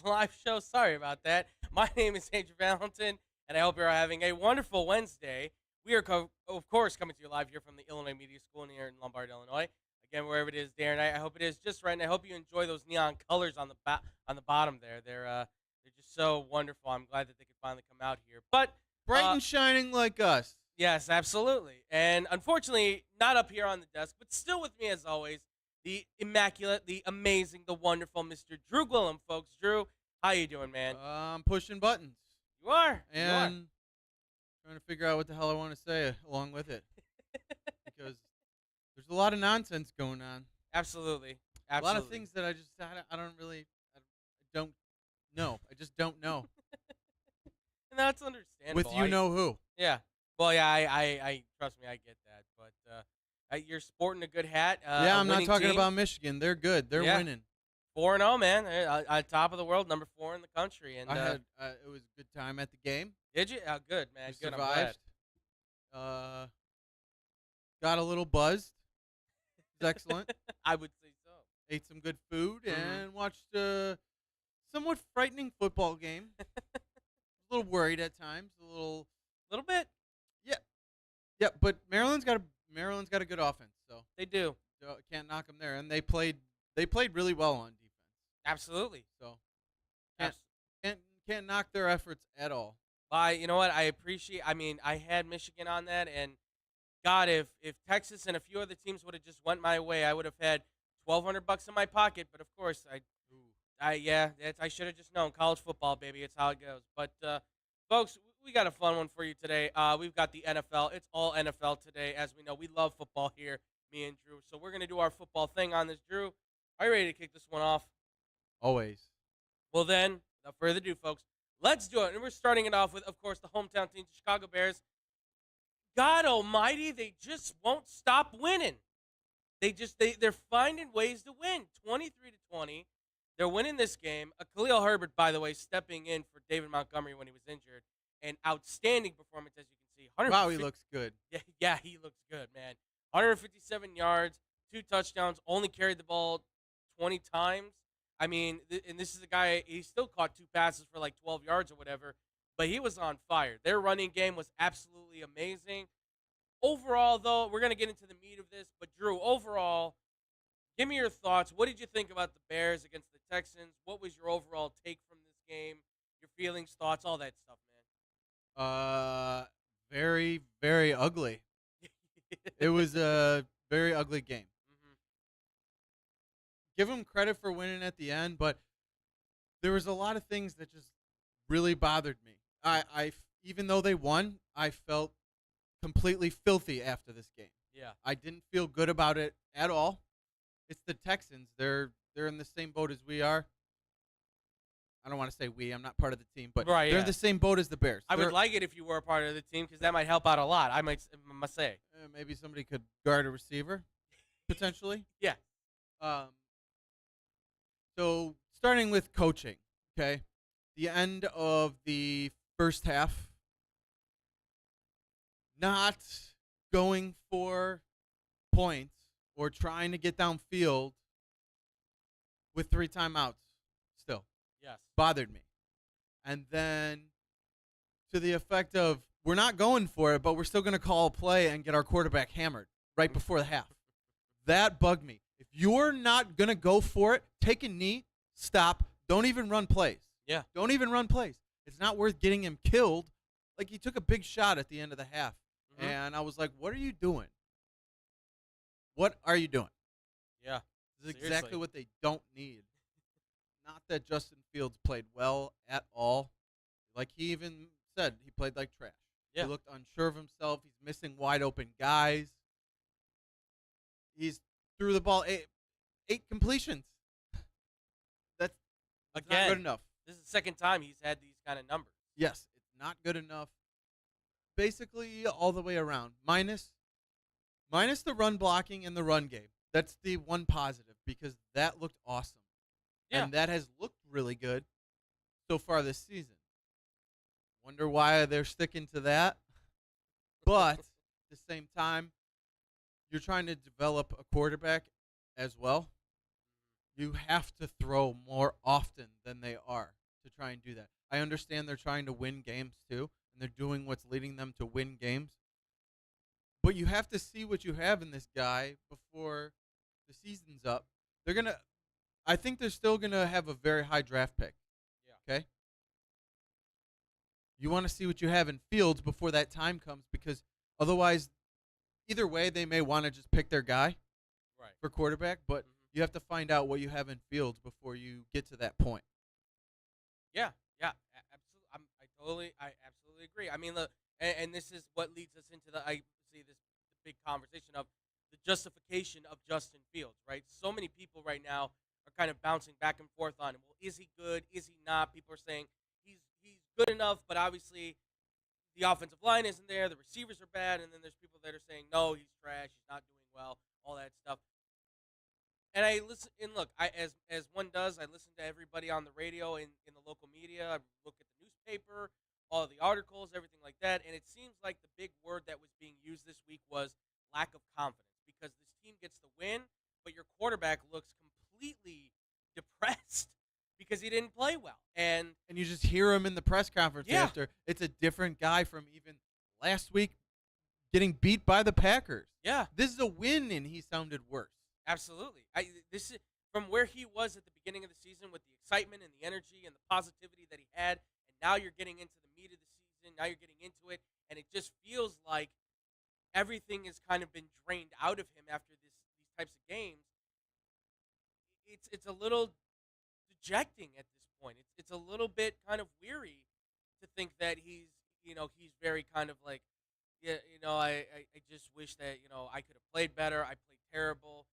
live show. Sorry about that. My name is Andrew Valentin, and I hope you're having a wonderful Wednesday. We are, of course, coming to you live here from the Illinois Media School here in Lombard, Illinois. Again, wherever it is there, and I hope it is just right. And I hope you enjoy those neon colors on the bottom there. They're just so wonderful. I'm glad that they could finally come out here. But Bright and shining like us. yes, absolutely. And unfortunately, not up here on the desk, but still with me as always, the immaculate, the amazing, the wonderful Mr. Drew Gwillem, folks. Drew, how you doing, man? I'm pushing buttons You are. and trying to figure out what the hell I want to say along with it because there's a lot of nonsense going on. Absolutely. A lot of things that I don't know. I just don't know. And that's understandable. With you know who. Yeah. Well, yeah, I trust me, I get that. But you're sporting a good hat. Yeah, I'm not talking team. about Michigan. They're good. They're winning. 4-0, man. They're on top of the world, number 4 in the country. And I had it was a good time at the game. did you? Oh, good, man. We Good. I'm glad. survived. Got a little buzzed. It was excellent. I would say so. Ate some good food and watched a somewhat frightening football game. A little worried at times. A little bit. Yeah, but Maryland's got a good offense, so They do. can't knock them there. And they played really well on defense, Absolutely. so Abs- can't knock their efforts at all. You know what? I appreciate. I mean, I had Michigan on that, and God, if Texas and a few other teams would have just went my way, I would have had $1,200 in my pocket. But of course, I should have just known. College football, baby, it's how it goes. But folks, we got a fun one for you today. We've got the NFL. It's all NFL today, as we know. We love football here, me and Drew. So we're gonna do our football thing on this. Drew, are you ready to kick this one off? Always. Well, then, without further ado, folks, let's do it. And we're starting it off with, of course, the hometown team, the Chicago Bears. God almighty, they just won't stop winning. They're finding ways to win. 23-20. They're winning this game. Khalil Herbert, by the way, stepping in for David Montgomery when he was injured. An outstanding performance, as you can see. Wow, he looks good. Yeah, he looks good, man. 157 yards, 2 touchdowns, only carried the ball 20 times. I mean, and this is a guy, he still caught 2 passes for like 12 yards or whatever, but he was on fire. Their running game was absolutely amazing. Overall, though, we're going to get into the meat of this, but Drew, overall, give me your thoughts. What did you think about the Bears against the Texans? What was your overall take from this game? Your feelings, thoughts, all that stuff, man. Very, very ugly. It was a very ugly game. Give them credit for winning at the end, but there was a lot of things that just really bothered me. I even though they won, I felt completely filthy after this game. Yeah. I didn't feel good about it at all. It's the Texans. They're in the same boat as we are. I don't want to say we. I'm not part of the team, but they're in the same boat as the Bears. I would like it if you were a part of the team because that might help out a lot. I must say. Maybe somebody could guard a receiver, potentially. Yeah. So starting with coaching, okay, the end of the first half, not going for points or trying to get downfield with 3 timeouts still. Yes. Bothered me. And then to the effect of we're not going for it, but we're still going to call a play and get our quarterback hammered right before the half. That bugged me. If you're not going to go for it, take a knee, stop, don't even run plays. Yeah. Don't even run plays. It's not worth getting him killed. Like, he took a big shot at the end of the half. And I was like, what are you doing? What are you doing? Yeah. This is exactly what they don't need. Not that Justin Fields played well at all. Like he even said, he played like trash. Yeah. He looked unsure of himself. He's missing wide open guys. He's threw the ball 8 completions. That's not good enough. This is the second time he's had these kind of numbers. Yes, it's not good enough. Basically, all the way around. Minus the run blocking and the run game. That's the one positive because that looked awesome. Yeah. And that has looked really good so far this season. Wonder why they're sticking to that. But at the same time, you're trying to develop a quarterback as well. You have to throw more often than they are to try and do that. I understand they're trying to win games too, and they're doing what's leading them to win games. But you have to see what you have in this guy before the season's up. They're gonna. I think they're still gonna have a very high draft pick. Yeah. Okay. You want to see what you have in Fields before that time comes, because otherwise, either way, they may want to just pick their guy Right. for quarterback. But you have to find out what you have in Fields before you get to that point. Yeah, yeah, absolutely. I absolutely agree. I mean, look, and this is what leads us into I see this the big conversation of the justification of Justin Fields, right? So many people right now are kind of bouncing back and forth on him. Well, is he good? Is he not? People are saying he's good enough, but obviously the offensive line isn't there. The receivers are bad, and then there's people that are saying no, he's trash. He's not doing well. All that stuff. And I listen and look, as one does, I listen to everybody on the radio in the local media. I look at the newspaper, all the articles, everything like that. And it seems like the big word that was being used this week was lack of confidence, because this team gets the win, but your quarterback looks completely depressed because he didn't play well. And You just hear him in the press conference Yeah. after. It's a different guy from even last week getting beat by the Packers. yeah, This is a win, and he sounded worse. absolutely. This is from where he was at the beginning of the season with the excitement and the energy and the positivity that he had, and now you're getting into the meat of the season. Now you're getting into it, and it just feels like everything has kind of been drained out of him after these types of games. It's a little dejecting at this point. It's a little bit kind of weary to think that he's very kind of like, yeah, I just wish that I could have played better. I played terrible.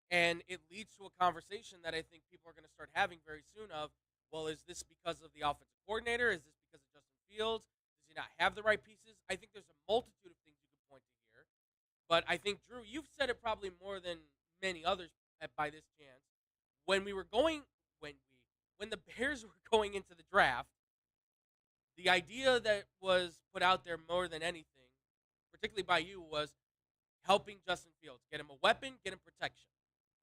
And it leads to a conversation that I think people are going to start having very soon of, well, is this because of the offensive coordinator? Is this because of Justin Fields? Does he not have the right pieces? I think there's a multitude of things you could point to here. But I think, Drew, you've said it probably more than many others by this chance. When we were going, when the Bears were going into the draft, the idea that was put out there more than anything, particularly by you, was helping Justin Fields, get him a weapon, get him protection,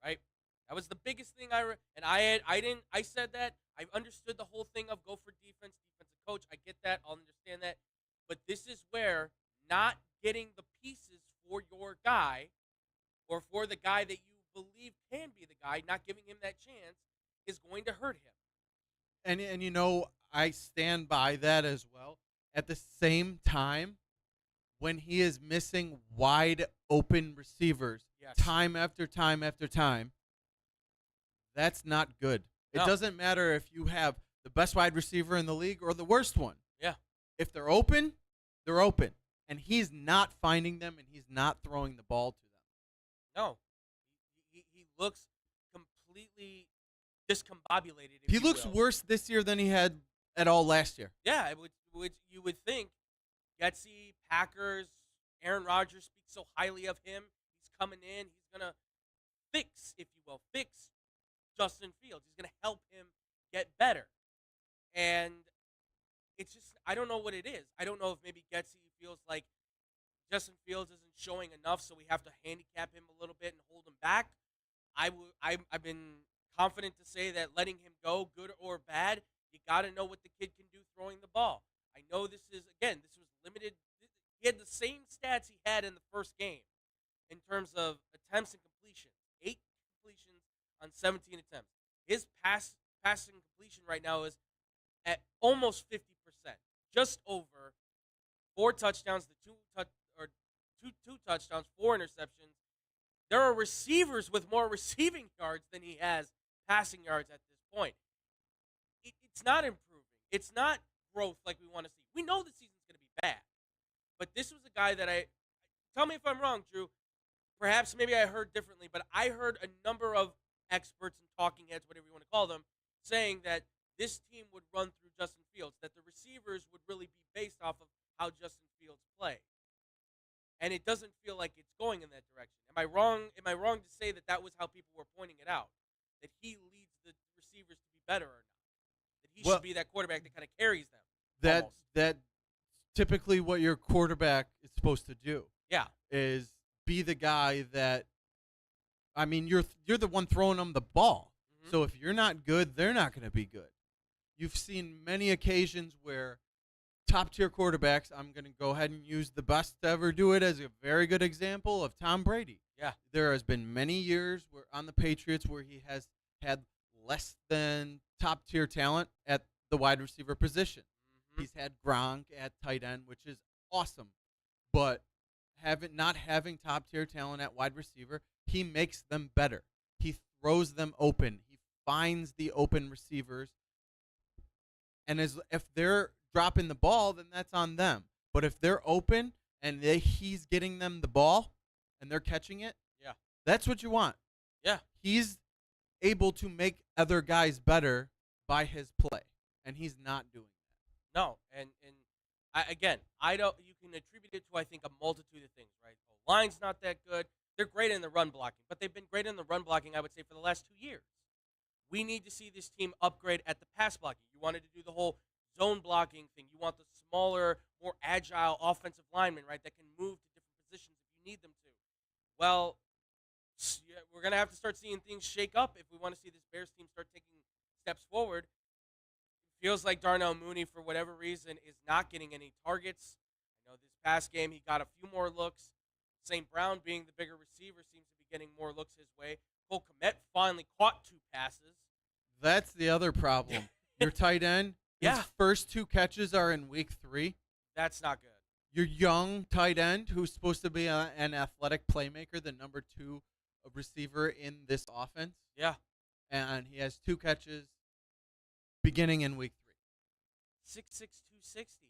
right? That was the biggest thing I said that. I understood the whole thing of go for defense, defensive coach. I get that. I'll understand that. But this is where not getting the pieces for your guy or for the guy that you believe can be the guy, not giving him that chance is going to hurt him. And I stand by that as well. At the same time, when he is missing wide open receivers Yes. time after time after time, that's not good. It No. doesn't matter if you have the best wide receiver in the league or the worst one. Yeah. If they're open, they're open. And he's not finding them, and he's not throwing the ball to them. No. He looks completely discombobulated. If He you looks will. worse this year than he had at all last year. Yeah, you would think Getsy, Packers, Aaron Rodgers speaks so highly of him. He's coming in. He's going to fix, if you will, fix Justin Fields. He's going to help him get better. And it's just, I don't know what it is. I don't know if maybe Getsy feels like Justin Fields isn't showing enough, so we have to handicap him a little bit and hold him back. I've been confident to say that letting him go, good or bad, you got to know what the kid can do throwing the ball. I know this was limited. He had the same stats he had in the first game in terms of attempts and completions. 8 completions on 17 attempts. His passing completion right now is at almost 50%, just over 4 touchdowns, two touchdowns, 4 interceptions. There are receivers with more receiving yards than he has passing yards at this point. It's not improving. It's not growth like we want to see. We know the season's going to be bad, but this was a guy that tell me if I'm wrong, Drew. Perhaps maybe I heard differently, but I heard a number of experts and talking heads, whatever you want to call them, saying that this team would run through Justin Fields, that the receivers would really be based off of how Justin Fields plays. And it doesn't feel like it's going in that direction. Am I wrong? Am I wrong to say that was how people were pointing it out? That he leads the receivers to be better or not? That he should be that quarterback that kind of carries them? That's typically what your quarterback is supposed to do. Yeah. Is be the guy that I mean, you're the one throwing them the ball. Hmm. So if you're not good, they're not going to be good. You've seen many occasions where top tier quarterbacks, I'm going to go ahead and use the best to ever do it as a very good example of Tom Brady. Yeah. There has been many years where on the Patriots where he has had less than top tier talent at the wide receiver position. Hmm. He's had Gronk at tight end, which is awesome. But not having top tier talent at wide receiver, he makes them better. He throws them open. He finds the open receivers. And if they're dropping the ball, then that's on them. But if they're open and he's getting them the ball and they're catching it, Yeah. that's what you want. Yeah. He's able to make other guys better by his play, and he's not doing that. No, and I don't. You can attribute it to I think a multitude of things, right? The line's not that good. They're great in the run blocking, but they've been great in the run blocking. I would say for the last 2 years. We need to see this team upgrade at the pass blocking. You wanted to do the whole zone blocking thing. You want the smaller, more agile offensive linemen, right, that can move to different positions if you need them to. Well, yeah, we're gonna have to start seeing things shake up if we want to see this Bears team start taking steps forward. Feels like Darnell Mooney, for whatever reason, is not getting any targets. I know this past game he got a few more looks. St. Brown, being the bigger receiver, seems to be getting more looks his way. Cole Kmet finally caught 2 passes. That's the other problem. Your tight end, his Yeah. first 2 catches are in week 3. That's not good. Your young tight end, who's supposed to be an athletic playmaker, the number 2 receiver in this offense, Yeah. and he has 2 catches beginning in week 3. 6'6", 260.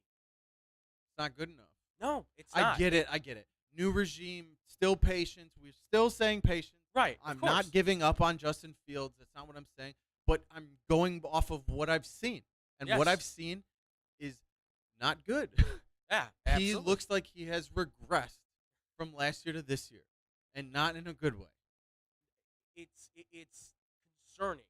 It's not good enough. No, it's not. I get it. New regime, still patience. We're still saying patience. Right. I'm of course. not giving up on Justin Fields. That's not what I'm saying. But I'm going off of what I've seen. And what Yes. I've seen is not good. Yeah, He absolutely. looks like he has regressed from last year to this year, and not in a good way. It's concerning.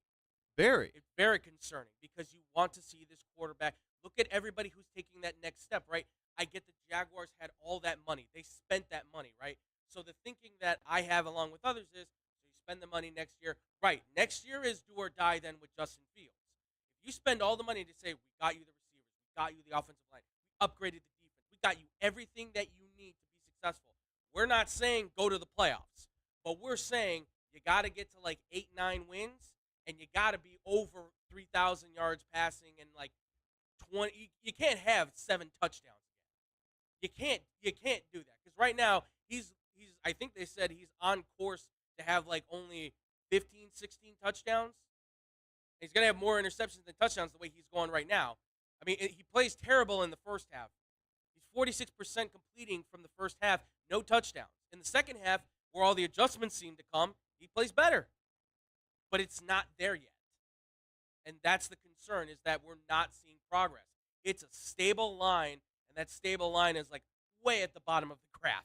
Very. It's very concerning because you want to see this quarterback. Look at everybody who's taking that next step, right? I get the Jaguars had all that money. They spent that money, right? So the thinking that I have along with others is so you spend the money next year. Right. Next year is do or die then with Justin Fields. If you spend all the money to say, we got you the receivers, we got you the offensive line, we upgraded the defense, we got you everything that you need to be successful. We're not saying go to the playoffs, but we're saying you got to get to like 8, 9 wins, and you got to be over 3,000 yards passing and like 20. You can't have 7 touchdowns again. You can't do that because right now he's. I think they said he's on course to have like only 15, 16 touchdowns. He's gonna have more interceptions than touchdowns the way he's going right now. I mean, he plays terrible in the first half. He's 46% completing from the first half, no touchdowns. In the second half, where all the adjustments seem to come, he plays better. But it's not there yet. And that's the concern, is that we're not seeing progress. It's a stable line, and that stable line is like way at the bottom of the graph.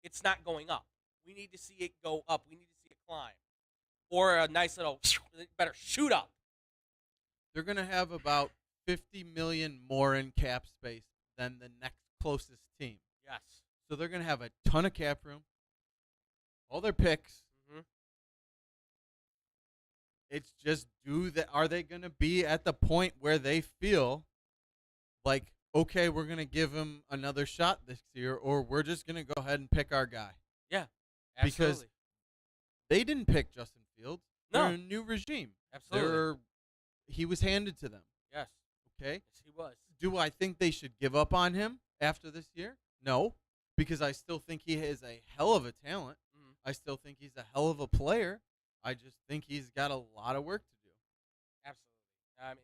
It's not going up. We need to see it go up. We need to see it climb. Or a nice little, better shoot up. They're going to have about $50 million more in cap space than the next closest team. Yes. So they're going to have a ton of cap room. All their picks. Mm-hmm. It's just are they going to be at the point where they feel like, okay, we're going to give him another shot this year, or we're just going to go ahead and pick our guy? Yeah, Because absolutely. they didn't pick Justin Fields. No. They're a new regime. Absolutely. He was handed to them. Yes. Okay? Yes, he was. Do I think they should give up on him after this year? No, because I still think he is a hell of a talent. Mm-hmm. I still think he's a hell of a player. I just think he's got a lot of work to do. Absolutely. I mean,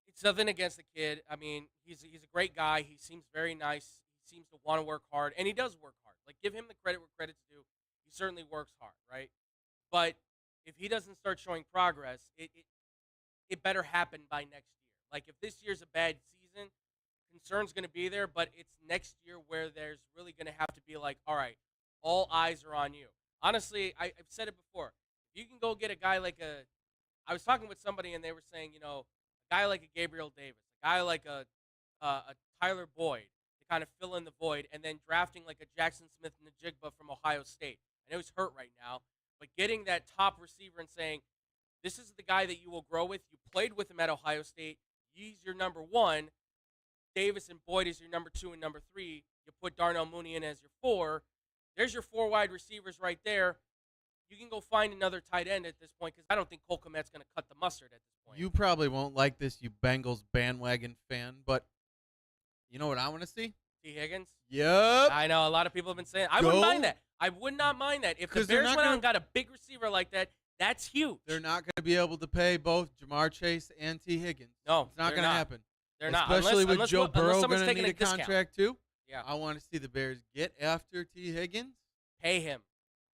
it's nothing against the kid. I mean, he's a great guy. He seems very nice. He seems to want to work hard, and he does work hard. Like, give him the credit where credit's due. He certainly works hard, right? But if he doesn't start showing progress, it better happen by next year. Like, if this year's a bad season, concern's going to be there, but it's next year where there's really going to have to be like, all right, all eyes are on you. Honestly, I've said it before. If you can go get a guy like I was talking with somebody and they were saying, a guy like a Gabriel Davis, a guy like a Tyler Boyd to kind of fill in the void, and then drafting like a Jackson Smith Najigba from Ohio State. I know he's hurt right now, but getting that top receiver and saying, this is the guy that you will grow with. You played with him at Ohio State. He's your number one. Davis and Boyd is your number 2 and number 3. You put Darnell Mooney in as your 4. There's your 4 wide receivers right there. You can go find another tight end at this point because I don't think Cole Kmet's going to cut the mustard at this point. You probably won't like this, you Bengals bandwagon fan, but you know what I want to see? T. Higgins? Yep. I know. A lot of people have been saying I wouldn't mind that. I would not mind that. If the Bears went out and got a big receiver like that, that's huge. They're not going to be able to pay both Jamar Chase and T. Higgins. No, it's not going to happen. They're not. Especially with Joe Burrow going to need a discount. contract too. Yeah. I want to see the Bears get after T. Higgins. Pay him.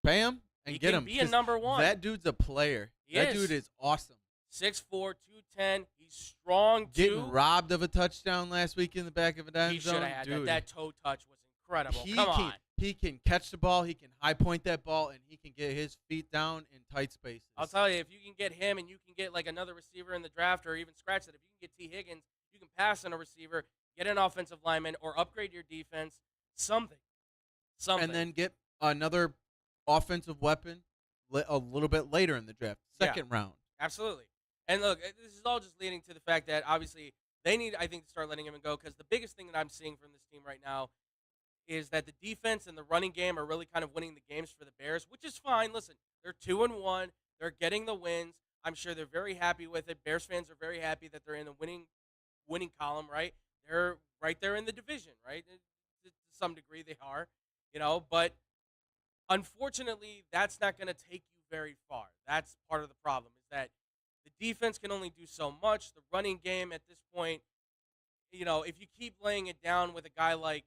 Pay him and get him. He can be a number 1. That dude's a player. That dude is awesome. 6'4", 210. He's strong, too. Getting robbed of a touchdown last week in the back of a end zone. He should have had dude. That toe touch was incredible. Come on. He can catch the ball. He can high point that ball, and he can get his feet down in tight spaces. I'll tell you, if you can get him and you can get like another receiver in the draft or even scratch that, if you can get T. Higgins, you can pass on a receiver, get an offensive lineman, or upgrade your defense, something. And then get another offensive weapon a little bit later in the draft, second round. Absolutely. And look, this is all just leading to the fact that obviously they need, I think, to start letting him go because the biggest thing that I'm seeing from this team right now is that the defense and the running game are really kind of winning the games for the Bears, which is fine. Listen, they're 2-1. They're getting the wins. I'm sure they're very happy with it. Bears fans are very happy that they're in the winning column, right? They're right there in the division, right? To some degree they are, but unfortunately that's not going to take you very far. That's part of the problem is that the defense can only do so much. The running game at this point, if you keep laying it down with a guy like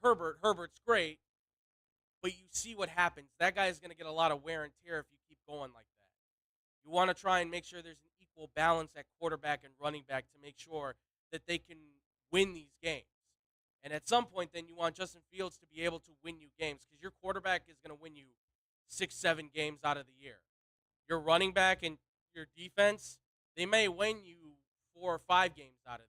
Herbert's great, but you see what happens. That guy is going to get a lot of wear and tear if you keep going like that. You want to try and make sure there's an equal balance at quarterback and running back to make sure that they can win these games. And at some point, then you want Justin Fields to be able to win you games because your quarterback is going to win you 6-7 games out of the year. Your running back and your defense, they may win you 4 or 5 games out of the year.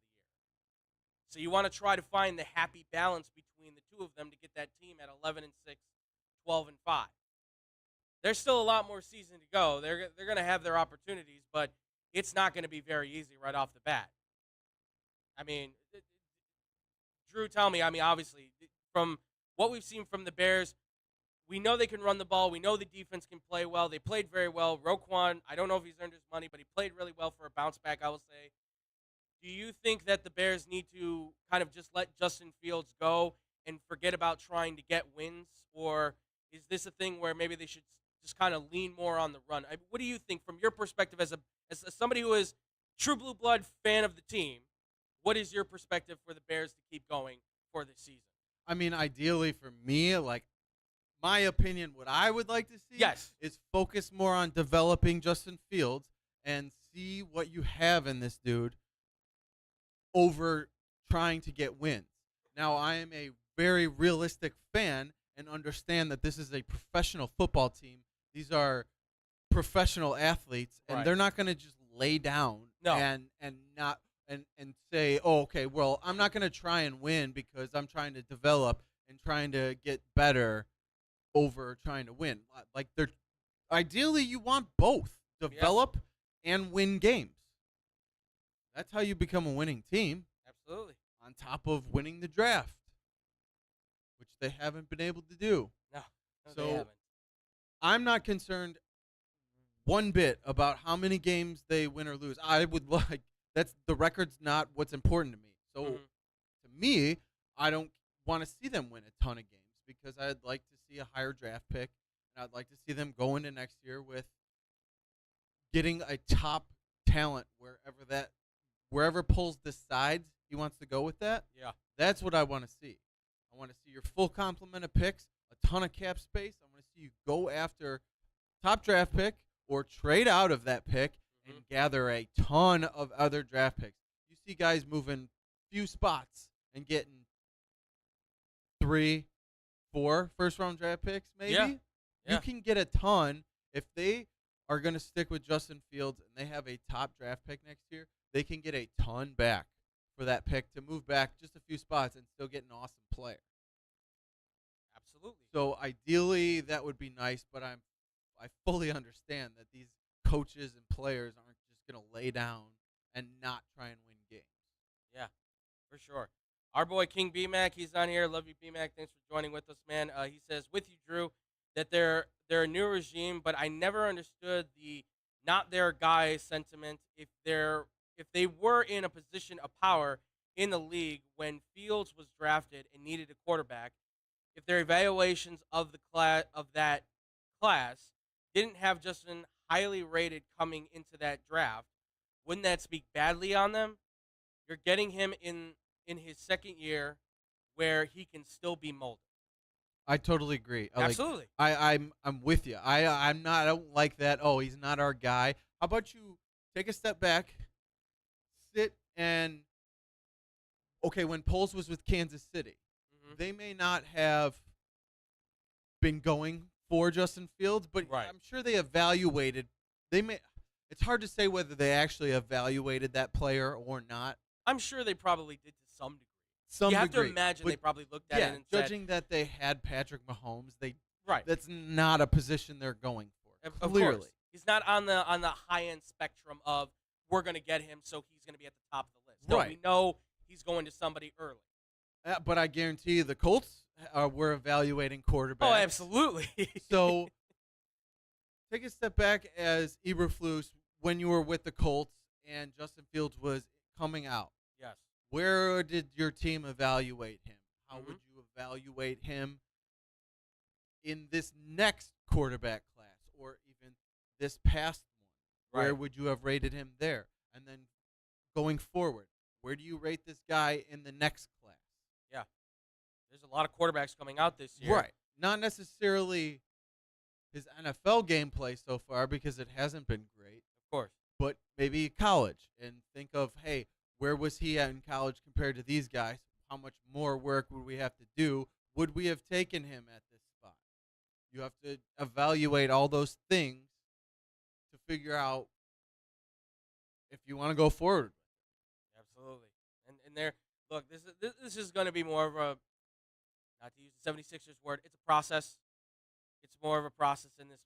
So you want to try to find the happy balance between the two of them to get that team at 11-6, 12-5. There's still a lot more season to go. They're going to have their opportunities, but it's not going to be very easy right off the bat. I mean, Drew, tell me, obviously, from what we've seen from the Bears, we know they can run the ball. We know the defense can play well. They played very well. Roquan, I don't know if he's earned his money, but he played really well for a bounce back, I will say. Do you think that the Bears need to kind of just let Justin Fields go and forget about trying to get wins? Or is this a thing where maybe they should just kind of lean more on the run? What do you think from your perspective as somebody who is true blue blood fan of the team? What is your perspective for the Bears to keep going for this season? I mean, ideally for me, like my opinion, what I would like to see is focus more on developing Justin Fields and see what you have in this dude over trying to get wins. Now, I am a very realistic fan and understand that this is a professional football team. These are professional athletes, and they're not going to just lay down and not and say, oh, okay, well, I'm not going to try and win because I'm trying to develop and trying to get better over trying to win. Like, ideally, you want both, develop and win games. That's how you become a winning team. Absolutely. On top of winning the draft, which they haven't been able to do. No, so they haven't. I'm not concerned one bit about how many games they win or lose. I would like the record's not what's important to me. So to me, I don't want to see them win a ton of games because I'd like to see a higher draft pick, and I'd like to see them go into next year with getting a top talent wherever pulls the sides he wants to go with that. Yeah. That's what I want to see. I want to see your full complement of picks, a ton of cap space. I want to see you go after top draft pick or trade out of that pick and gather a ton of other draft picks. You see guys moving few spots and getting 3, 4 first-round draft picks maybe. Yeah. You can get a ton if they are going to stick with Justin Fields and they have a top draft pick next year. They can get a ton back for that pick to move back just a few spots and still get an awesome player. Absolutely. So ideally, that would be nice, but I fully understand that these coaches and players aren't just going to lay down and not try and win games. Yeah, for sure. Our boy King B-Mac, he's on here. Love you, B-Mac. Thanks for joining with us, man. He says, with you, Drew, that they're a new regime, but I never understood the not their guy sentiment. If they were in a position of power in the league when Fields was drafted and needed a quarterback, if their evaluations of the class didn't have Justin highly rated coming into that draft, wouldn't that speak badly on them? You're getting him in his second year where he can still be molded. I totally agree. Absolutely. I'm with you. I don't like that. Oh, he's not our guy. How about you take a step back, sit and okay, when Poles was with Kansas City, they may not have been going for Justin Fields, but Right. I'm sure they evaluated. They may. It's hard to say whether they actually evaluated that player or not. I'm sure they probably did to some degree. Some You have degree, to imagine but they probably looked at yeah, it and said, judging that they had Patrick Mahomes, right. that's not a position they're going for. Of Clearly, course. He's not on the high end spectrum of we're going to get him, so he's going to be at the top of the list. No, Right. we know he's going to somebody early. But I guarantee you the Colts were evaluating quarterbacks. Oh, absolutely. So take a step back as Eberflus when you were with the Colts and Justin Fields was coming out. Yes. Where did your team evaluate him? How Mhm. would you evaluate him in this next quarterback class or even this past one? Where Right. would you have rated him there? And then going forward, where do you rate this guy in the next class? Yeah. There's a lot of quarterbacks coming out this year. Right. Not necessarily his NFL gameplay so far because it hasn't been great, Of course. but maybe college and think of, hey, where was he at in college compared to these guys? How much more work would we have to do? Would we have taken him at this spot? You have to evaluate all those things to figure out if you want to go forward. Absolutely. And there, look, this is going to be more of a, not to use the 76ers word, it's a process. It's more of a process in this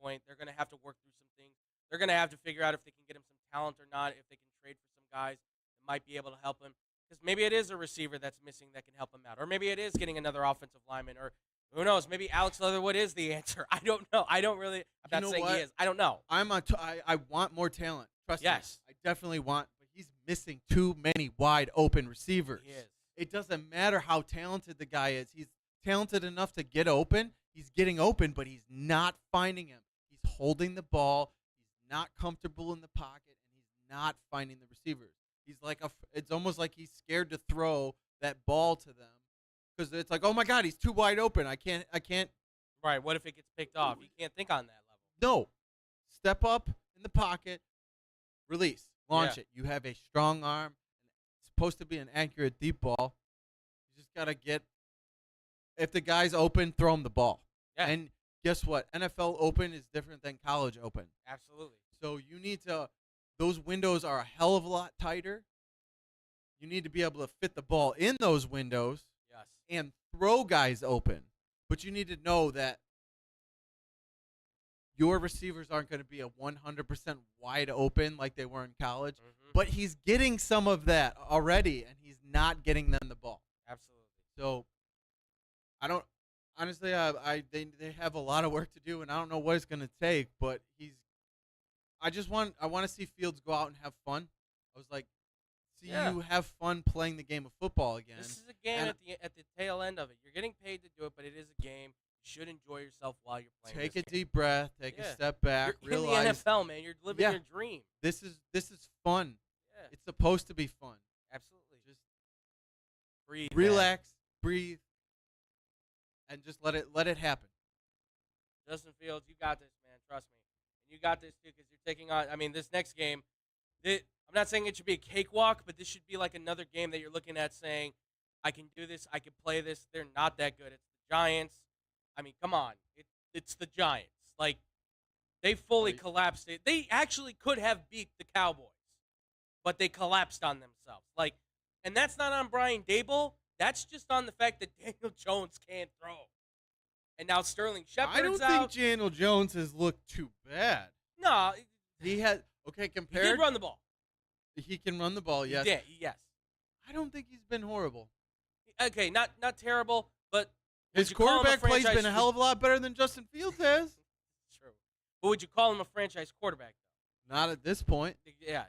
point. They're going to have to work through some things. They're going to have to figure out if they can get him some talent or not, if they can trade for some guys that might be able to help him. Because maybe it is a receiver that's missing that can help him out. Or maybe it is getting another offensive lineman. Or who knows? Maybe Alex Leatherwood is the answer. I don't know. I'm not saying he is. I don't know. I want more talent. Trust me. Yes. I definitely want, but he's missing too many wide open receivers. He is. It doesn't matter how talented the guy is. He's talented enough to get open. He's getting open, but he's not finding him. He's holding the ball. He's not comfortable in the pocket, and he's not finding the receivers. He's like it's almost like he's scared to throw that ball to them because it's like, oh my God, he's too wide open. I can't. Right. What if it gets picked off? You can't think on that level. No. Step up in the pocket, release, launch Yeah. it. You have a strong arm. It's supposed to be an accurate deep ball. You just got to get, if the guy's open, throw him the ball. Yeah. And guess what? NFL open is different than college open. Absolutely. So you need to, those windows are a hell of a lot tighter. You need to be able to fit the ball in those windows Yes. and throw guys open. But you need to know that your receivers aren't going to be a 100% wide open like they were in college. Mhm. But he's getting some of that already, and he's not getting them the ball. Absolutely. So I don't honestly. They have a lot of work to do, and I don't know what it's going to take. But I want to see Fields go out and have fun. I was like, see you have fun playing the game of football again. This is a game at the tail end of it. You're getting paid to do it, but it is a game. You should enjoy yourself while you're playing. Take this a game. deep breath. Take a step back. You're in the realize NFL, man. You're living your dream. this is fun. Yeah. It's supposed to be fun. Absolutely. Just Breathe. relax, breathe, and just let it happen. Justin Fields, you got this, man. Trust me. And you got this, too, because you're taking on, this next game, I'm not saying it should be a cakewalk, but this should be like another game that you're looking at saying, I can do this, I can play this. They're not that good. It's the Giants. Come on. It's the Giants. Like, they fully collapsed it. They actually could have beat the Cowboys, but they collapsed on themselves. Like, and that's not on Brian Dable. That's just on the fact that Daniel Jones can't throw. and now Sterling I Shepard's don't out. think Daniel Jones has looked too bad. No, He had he compared. did run the ball. He can run the ball. Yes. He did. Yes. I don't think he's been horrible. Okay, not terrible, but would His you call him a quarterback play's franchise- been a hell of a lot better than Justin Fields has. True. But would you call him a franchise quarterback? Not at this point. Yeah.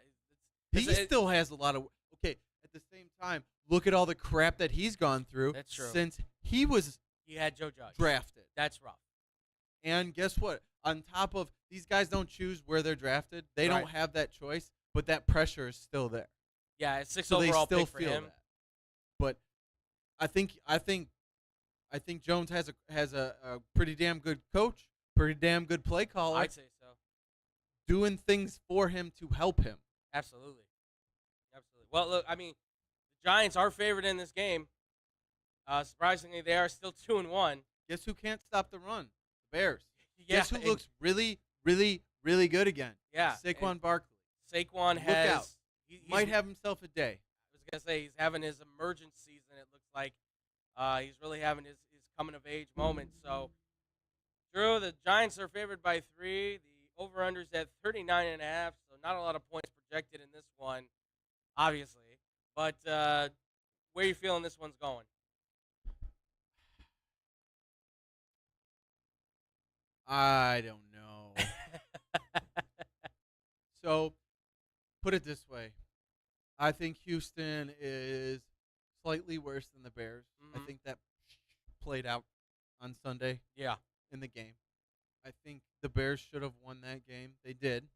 He still has a lot of. Okay, at the same time, look at all the crap that he's gone through. That's true. Since he was He had Joe Judge. drafted. That's rough. And guess what? On top of these guys don't choose where they're drafted. They Right. don't have that choice, but that pressure is still there. Yeah, a 6 So overall they still pick for feel him. that. But I think Jones has a pretty damn good coach, pretty damn good play caller, I'd say so. doing things for him to help him. Absolutely. Well, look, I mean, the Giants are favored in this game. Surprisingly, they are still 2-1. Guess who can't stop the run? The Bears. Yeah, Guess who and- looks really, really, really good again? Yeah, Saquon and Barkley. Saquon Look has out. Might have himself a day. I was gonna say he's having his emergence season. It looks like he's really having his coming of age moment. So, Drew, the Giants are favored by 3. The over/under's at 39.5. So not a lot of points projected in this one, obviously. But where are you feeling this one's going? I don't know. So, put it this way. I think Houston is slightly worse than the Bears. I Mhm. think that played out on Sunday Yeah. in the game. I think the Bears should have won that game. They did.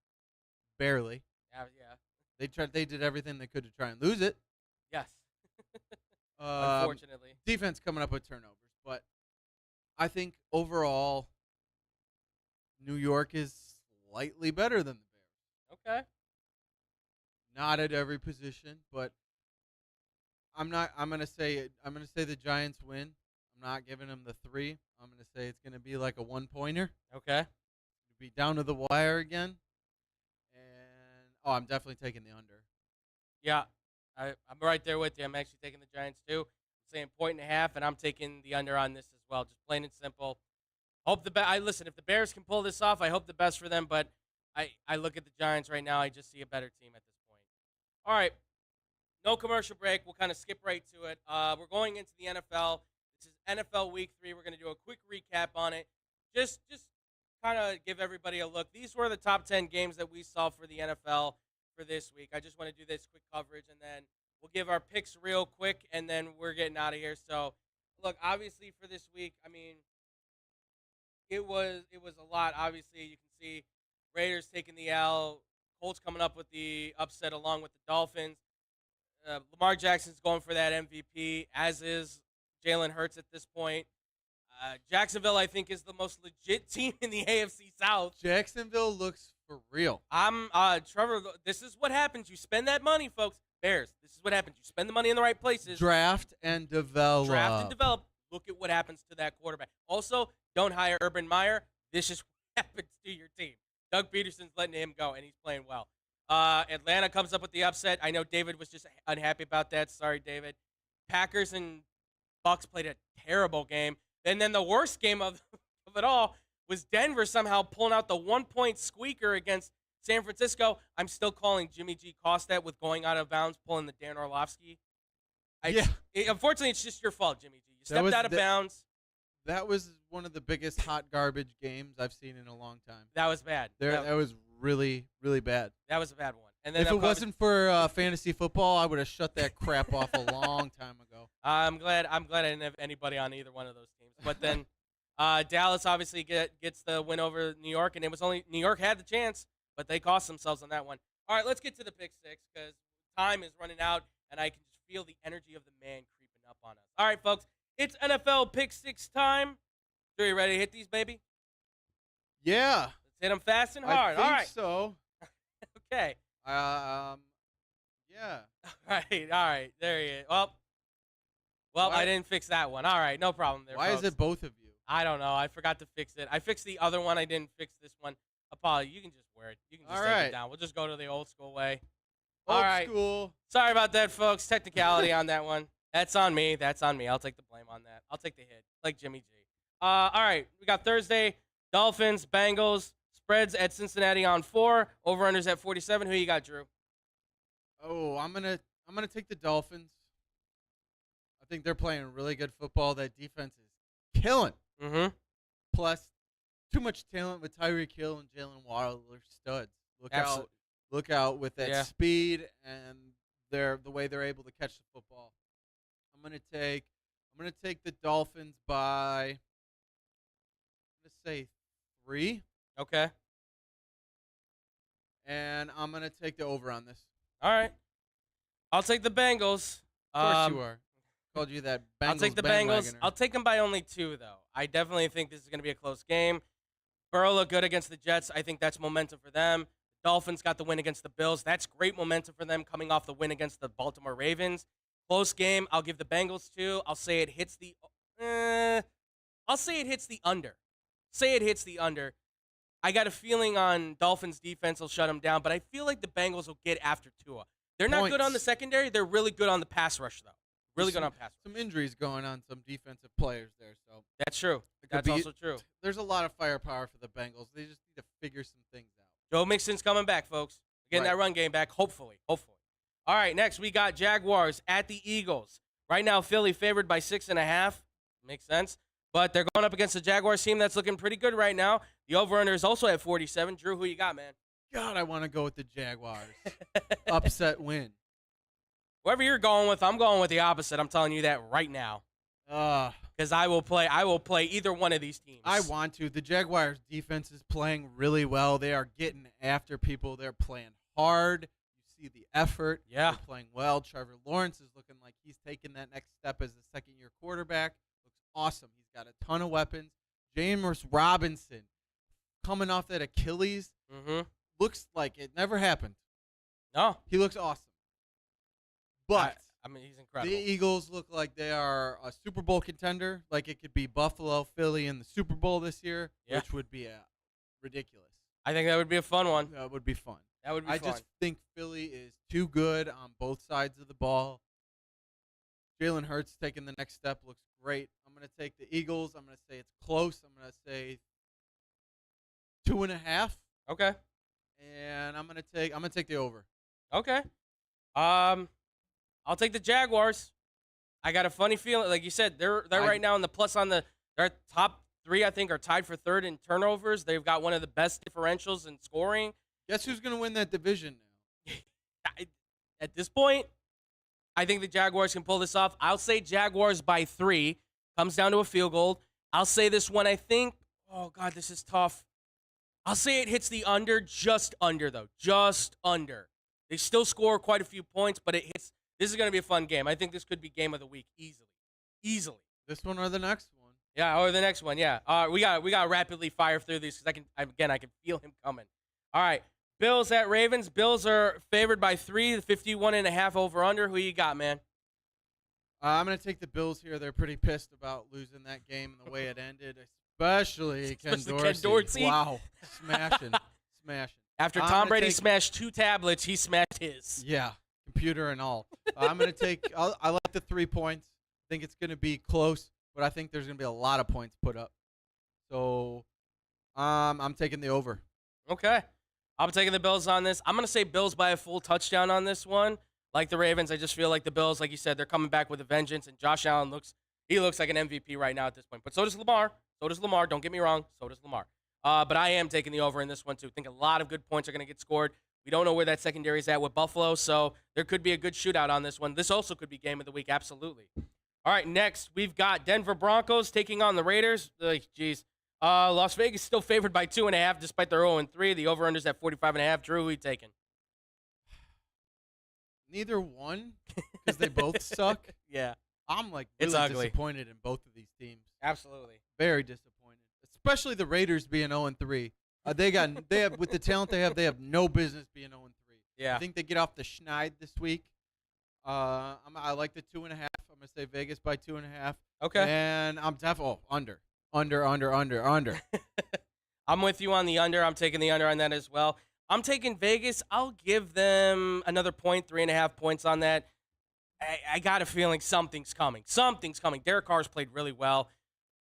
Barely. Yeah. They did everything they could to try and lose it. Yes. Unfortunately. Unfortunately. Defense coming up with turnovers, but I think overall New York is slightly better than the Bears. Okay. Not at every position, but I'm gonna say the Giants win. I'm not giving them the 3. I'm gonna say it's gonna be like a 1-pointer. Okay. It'll be down to the wire again. And I'm definitely taking the under. Yeah. I'm right there with you. I'm actually taking the Giants too. I'm saying 1.5, and I'm taking the under on this as well. Just plain and simple. Hope listen, if the Bears can pull this off, I hope the best for them, but I look at the Giants right now, I just see a better team at this point. All right. No commercial break. We'll kind of skip right to it. We're going into the NFL. This is NFL Week 3. We're going to do a quick recap on it. Just kind of give everybody a look. These were the top 10 games that we saw for the NFL for this week. I just want to do this quick coverage, and then we'll give our picks real quick, and then we're getting out of here. So, look, obviously for this week, I mean, it was a lot. Obviously, you can see Raiders taking the L, Colts coming up with the upset along with the Dolphins. Lamar Jackson's going for that MVP, as is Jalen Hurts at this point. Jacksonville, I think, is the most legit team in the AFC South. Jacksonville looks for real. I'm Trevor. This is what happens. You spend that money, folks. Bears. This is what happens. You spend the money in the right places. Draft and develop. Look at what happens to that quarterback. Also, don't hire Urban Meyer. This is what happens to your team. Doug Peterson's letting him go, and he's playing well. Atlanta comes up with the upset. I know David was just unhappy about that. Sorry, David. Packers and Bucks played a terrible game. And then the worst game of it all was Denver somehow pulling out the 1-point squeaker against San Francisco. I'm still calling Jimmy G cost that with going out of bounds, pulling the Dan Orlovsky. Unfortunately, it's just your fault, Jimmy G. You stepped out of bounds. That was one of the biggest hot garbage games I've seen in a long time. That was bad. That was really, really bad. That was a bad one. And then if it wasn't for fantasy football, I would have shut that crap off a long time ago. I'm glad I didn't have anybody on either one of those teams. But then Dallas obviously gets the win over New York, and it was only New York had the chance, but they cost themselves on that one. All right, let's get to the pick six because time is running out, and I can just feel the energy of the man creeping up on us. All right, folks, it's NFL pick six time. Are you ready to hit these, baby? Yeah. Let's hit them fast and hard. I think All right. so. Okay. Yeah. All right. There he is. Well, I didn't fix that one. All right, no problem there. Why folks. is it both of you? I don't know. I forgot to fix it. I fixed the other one. I didn't fix this one. Apology. You can just wear it. You can just take it down. We'll just go to the old school way. Old school. Sorry about that, folks. Technicality on that one. That's on me. I'll take the blame on that. I'll take the hit, like Jimmy G. All right, we got Thursday, Dolphins, Bengals, spreads at Cincinnati on 4, over-unders at 47. Who you got, Drew? Oh, I'm gonna take the Dolphins. I think they're playing really good football. That defense is killing. Mm-hmm. Plus, too much talent with Tyreek Hill and Jalen Waddle. They're studs. Absolutely. Look out with that Yeah. speed and the way they're able to catch the football. I'm gonna take the Dolphins by I'm gonna say 3, Okay. and I'm gonna take the over on this. All right. I'll take the Bengals. Of course you are. Called you that Bengals I'll take the Bengals. bandwagoner. I'll take them by only 2, though. I definitely think this is going to be a close game. Burrow looked good against the Jets. I think that's momentum for them. Dolphins got the win against the Bills. That's great momentum for them coming off the win against the Baltimore Ravens. Close game. I'll give the Bengals 2. I'll say it hits the. I'll say it hits the under. Say it hits the under. I got a feeling on Dolphins defense will shut them down, but I feel like the Bengals will get after Tua. They're not good on the Points. secondary. They're really good on the pass rush, though. Really good on pass rush. Some injuries going on some defensive players there, so That's true. could That's be- also true. there's a lot of firepower for the Bengals. They just need to figure some things out. Joe Mixon's coming back, folks. Getting Right. that run game back, hopefully. Hopefully. All right, next we got Jaguars at the Eagles. Right now, Philly favored by 6.5. Makes sense. But they're going up against the Jaguars team that's looking pretty good right now. The over-under is also at 47. Drew, who you got, man? God, I want to go with the Jaguars. Upset win. Whoever you're going with, I'm going with the opposite. I'm telling you that right now. Because I will play either one of these teams. I want to. The Jaguars defense is playing really well. They are getting after people. They're playing hard. You see the effort. Yeah. They're playing well. Trevor Lawrence is looking like he's taking that next step as a second-year quarterback. Looks awesome. He's got a ton of weapons. James Robinson coming off that Achilles. Mm-hmm. Looks like it never happened. No. He looks awesome. But I mean, he's incredible. the Eagles look like they are a Super Bowl contender. Like it could be Buffalo, Philly in the Super Bowl this year, Yeah. which would be ridiculous. I think that would be a fun one. That would be fun. That would be I fun. just think Philly is too good on both sides of the ball. Jalen Hurts taking the next step looks great. I'm going to take the Eagles. I'm going to say it's close. I'm going to say 2.5, Okay. and I'm going to take the over. Okay. I'll take the Jaguars. I got a funny feeling, like you said, they're right now in the plus on their top 3. I think are tied for 3rd in turnovers. They've got one of the best differentials in scoring. Guess who's going to win that division now? At this point, I think the Jaguars can pull this off. I'll say Jaguars by 3. Comes down to a field goal. I'll say this one. I think. Oh God, this is tough. I'll say it hits the under, just under though, just under. They still score quite a few points, but it hits. This is going to be a fun game. I think this could be game of the week easily. This one or the next one? Yeah, or the next one. Yeah. We got to rapidly fire through these because I can feel him coming. All right, Bills at Ravens. Bills are favored by 3, 51.5 over under. Who you got, man? I'm going to take the Bills here. They're pretty pissed about losing that game and the way it ended, especially Ken Dorsey. Wow, smashing. After I'm Tom gonna Brady take- smashed 2 tablets, he smashed his. Yeah, computer and all. I'm going to take I like the 3 points. I think it's going to be close, but I think there's going to be a lot of points put up. So I'm taking the over. Okay. I'm taking the Bills on this. I'm going to say Bills by a full touchdown on this one. Like the Ravens, I just feel like the Bills, like you said, they're coming back with a vengeance, and Josh Allen looks like an MVP right now at this point. But so does Lamar. Don't get me wrong. So does Lamar. But I am taking the over in this one, too. I think a lot of good points are going to get scored. We don't know where that secondary is at with Buffalo, so there could be a good shootout on this one. This also could be game of the week, absolutely. All right, next, we've got Denver Broncos taking on the Raiders. Las Vegas still favored by 2.5 despite their 0-3. The over-under's at 45.5. Drew, who you taking? Neither one, because they both suck. Yeah, I'm like It's really ugly. disappointed in both of these teams. absolutely. Very disappointed, especially the Raiders being 0-3. They have with the talent they have no business being 0-3. Yeah. I think they get off the schneid this week. I like the 2.5. I'm gonna say Vegas by 2.5. Okay. And I'm definitely under. I'm with you on the under. I'm taking the under on that as well. I'm taking Vegas. I'll give them another point, 3.5 points on that. I got a feeling something's coming. Derek Carr's played really well.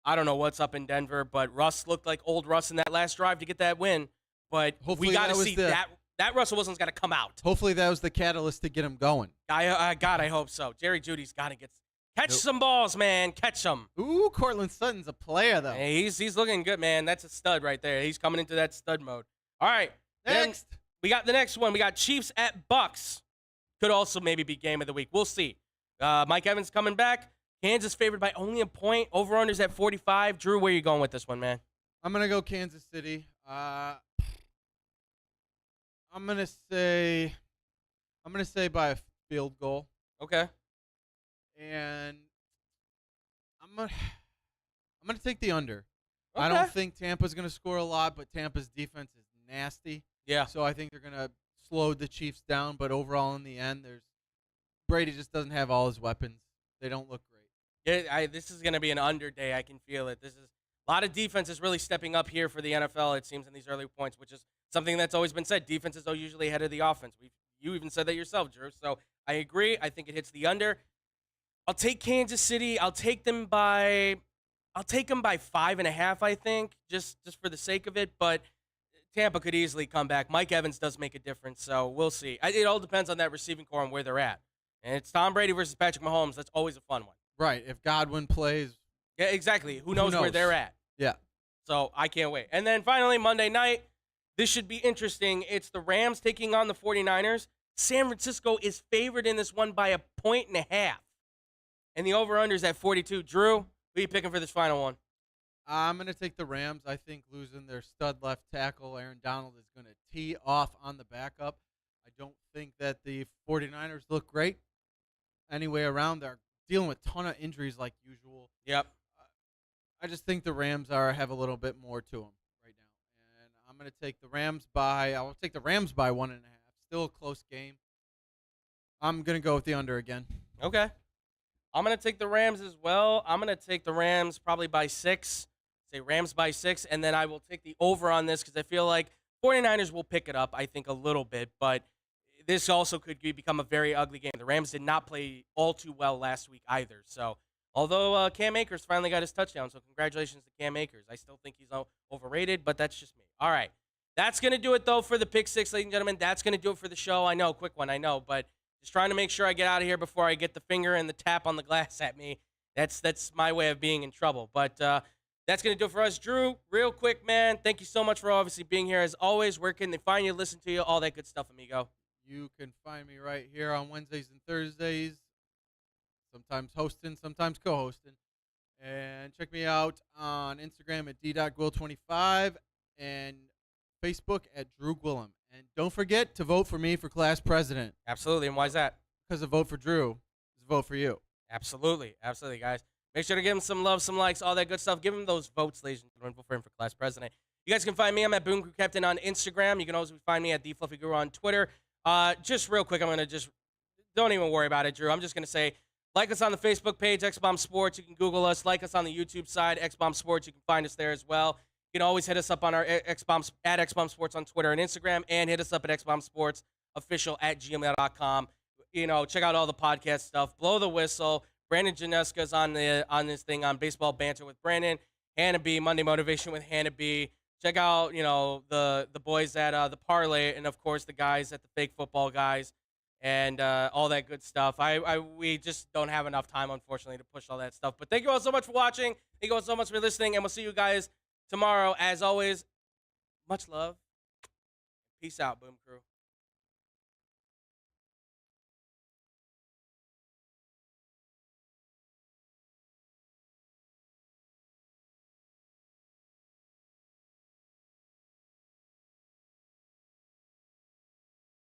I don't know what's up in Denver, but Russ looked like old Russ in that last drive to get that win. But Hopefully we got to that was see the- that Russell Wilson's got to come out. Hopefully that was the catalyst to get him going. I hope so. Jerry Judy's got to catch some balls, man. Catch them. Ooh, Cortland Sutton's a player, though. Hey, he's looking good, man. That's a stud right there. He's coming into that stud mode. All right. Next. Then we got the next one. We got Chiefs at Bucks. Could also maybe be game of the week. We'll see. Mike Evans coming back. Kansas favored by only a point. Over-unders at 45. Drew, where you going with this one, man? I'm going to go Kansas City. I'm going to say by a field goal. Okay. And I'm gonna take the under. Okay. I don't think Tampa's gonna score a lot, but Tampa's defense is nasty. Yeah. So I think they're gonna slow the Chiefs down. But overall, in the end, Brady just doesn't have all his weapons. They don't look great. Yeah, this is going to be an under day. I can feel it. This is a lot of defense is really stepping up here for the NFL, it seems, in these early points, which is something that's always been said. Defenses are usually ahead of the offense. You even said that yourself, Drew. So I agree. I think it hits the under. I'll take Kansas City. I'll take them by 5.5, I think, just for the sake of it. But Tampa could easily come back. Mike Evans does make a difference, so we'll see. It all depends on that receiving core and where they're at. And it's Tom Brady versus Patrick Mahomes. That's always a fun one. Right. If Godwin plays. Yeah, exactly. Who knows where they're at? Yeah. So I can't wait. And then finally, Monday night, this should be interesting. It's the Rams taking on the 49ers. San Francisco is favored in this one by 1.5. And the over-under is at 42. Drew, who are you picking for this final one? I'm going to take the Rams. I think losing their stud left tackle, Aaron Donald, is going to tee off on the backup. I don't think that the 49ers look great anyway around. They're dealing with a ton of injuries like usual. Yep. I just think the Rams have a little bit more to them right now. And I'm going to take the Rams by 1.5. Still a close game. I'm going to go with the under again. Okay. I'm going to take the Rams as well. I'm going to take the Rams probably by 6. Say Rams by 6, and then I will take the over on this because I feel like 49ers will pick it up, I think, a little bit. But this also could become a very ugly game. The Rams did not play all too well last week either. So, although Cam Akers finally got his touchdown, so congratulations to Cam Akers. I still think he's overrated, but that's just me. All right. That's going to do it, though, for the Pick 6, ladies and gentlemen. That's going to do it for the show. I know, quick one, I know, but just trying to make sure I get out of here before I get the finger and the tap on the glass at me. That's my way of being in trouble. But that's going to do it for us. Drew, real quick, man, thank you so much for obviously being here. As always, where can they find you, listen to you, all that good stuff, amigo? You can find me right here on Wednesdays and Thursdays, sometimes hosting, sometimes co-hosting. And check me out on Instagram at d.gwil25 and Facebook at Drew Gwillem. And don't forget to vote for me for class president. Absolutely. And why is that? Because a vote for Drew is a vote for you. Absolutely. Absolutely, guys. Make sure to give him some love, some likes, all that good stuff. Give him those votes, ladies and gentlemen. Vote for him for class president. You guys can find me. I'm at Boom Crew Captain on Instagram. You can also find me at The Fluffy Guru on Twitter. Just real quick, I'm going to don't even worry about it, Drew. I'm just going to say, like us on the Facebook page, XBomb Sports. You can Google us. Like us on the YouTube side, XBomb Sports. You can find us there as well. You can always hit us up on our XBomb Sports on Twitter and Instagram, and hit us up at xbombsportsofficial@gmail.com. You know, check out all the podcast stuff. Blow the whistle. Brandon Janeska's on this thing on Baseball Banter with Brandon. Hannah B, Monday Motivation with Hannah B. Check out, the boys at the Parlay, and of course the guys at the Fake Football Guys, and all that good stuff. We just don't have enough time, unfortunately, to push all that stuff. But thank you all so much for watching. Thank you all so much for listening, and we'll see you guys tomorrow. As always, much love. Peace out, Boom Crew.